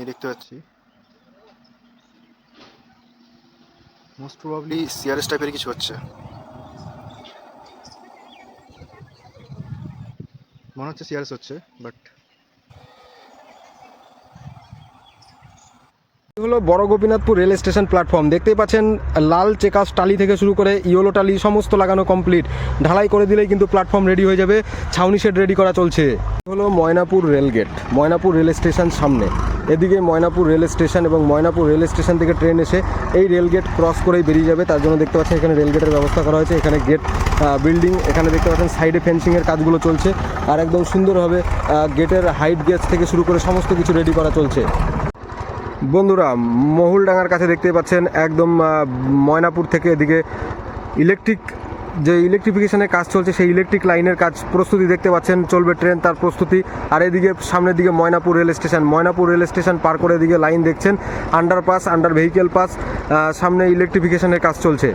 দেখতে পাচ্ছি most probably CRS টাইপের কিছু হচ্ছে, মনে হচ্ছে সিআরএস হচ্ছে বাট হলো বড় গোপীনাথপুর রেল স্টেশন প্ল্যাটফর্ম। দেখতেই পাচ্ছেন লাল চেকাস টালি থেকে শুরু করে ইয়েলো টালি সমস্ত লাগানো কমপ্লিট। ঢালাই করে দিলেই কিন্তু প্ল্যাটফর্ম রেডি হয়ে যাবে। ছাউনি শেড রেডি করা চলছে। হলো Maynapur rail gate, Maynapur rail station সামনে। এদিকে ময়নাপুর রেল স্টেশন এবং ময়নাপুর রেল স্টেশন থেকে ট্রেন এসে এই রেল গেট ক্রস করেই বেরিয়ে যাবে। তার জন্য দেখতে পাচ্ছেন এখানে রেল গেটের ব্যবস্থা করা হয়েছে। এখানে গেট বিল্ডিং, এখানে দেখতে পাচ্ছেন সাইডে ফেন্সিংয়ের কাজগুলো চলছে আর একদম সুন্দরভাবে গেটের হাইট গেজ থেকে শুরু করে সমস্ত কিছু রেডি করা চলছে। বন্ধুরা, মহুলডাঙ্গার কাছে দেখতে পাচ্ছেন একদম ময়নাপুর থেকে এদিকে ইলেকট্রিফিকেশনের কাজ চলছে, সেই ইলেকট্রিক লাইনের কাজ প্রস্তুতি দেখতে পাচ্ছেন। চলবে ট্রেন, তার প্রস্তুতি। আর এদিকে সামনের দিকে Mainapur rail station, Mainapur rail station পার করে এদিকে লাইন দেখছেন, আন্ডারপাস, আন্ডার ভেহিকেল পাস, সামনে ইলেকট্রিফিকেশনের কাজ চলছে।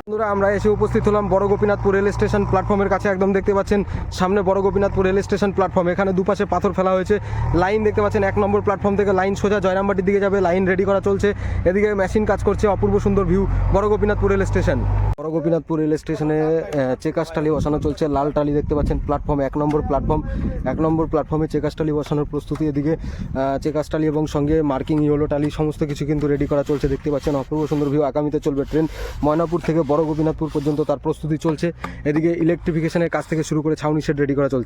বন্ধুরা, আমরা এসে উপস্থিত হলাম বড় গোপীনাথপুর রেল স্টেশন প্ল্যাটফর্মের কাছে। একদম দেখতে পাচ্ছেন সামনে বড় গোপীনাথপুর রেল স্টেশন প্ল্যাটফর্ম। এখানে দুপাশে পাথর ফেলা হয়েছে। লাইন দেখতে পাচ্ছেন 1 নম্বর প্ল্যাটফর্ম থেকে লাইন সোজা জয়রামবাটির দিকে যাবে। লাইন রেডি করা চলছে। এদিকে মেশিন কাজ করছে। অপূর্ব সুন্দর ভিউ বড় গোপীনাথপুর রেল স্টেশন। বড় গোপীনাথপুর রেল স্টেশনে চেকাস টালি বসানো চলছে। লাল টালি দেখতে পাচ্ছেন প্ল্যাটফর্ম 1 নম্বর প্ল্যাটফর্ম। 1 নম্বর প্ল্যাটফর্মে চেকাস টালি বসানোর প্রস্তুতি। এদিকে চেকাস টালি এবং সঙ্গে মার্কিং ইয়েলো টালি সমস্ত কিছু কিন্তু রেডি করা চলছে। দেখতে পাচ্ছেন অপূর্ব সুন্দর ভিউ। আগামীতে চলবে ট্রেন ময়নাপুর থেকে বড় গোপীনাথপুর পর্যন্ত, তার প্রস্তুতি চলছে। এদিকে ইলেকট্রিফিকেশনের কাজ থেকে শুরু করে ছাউনি শেড রেডি করা চলছে।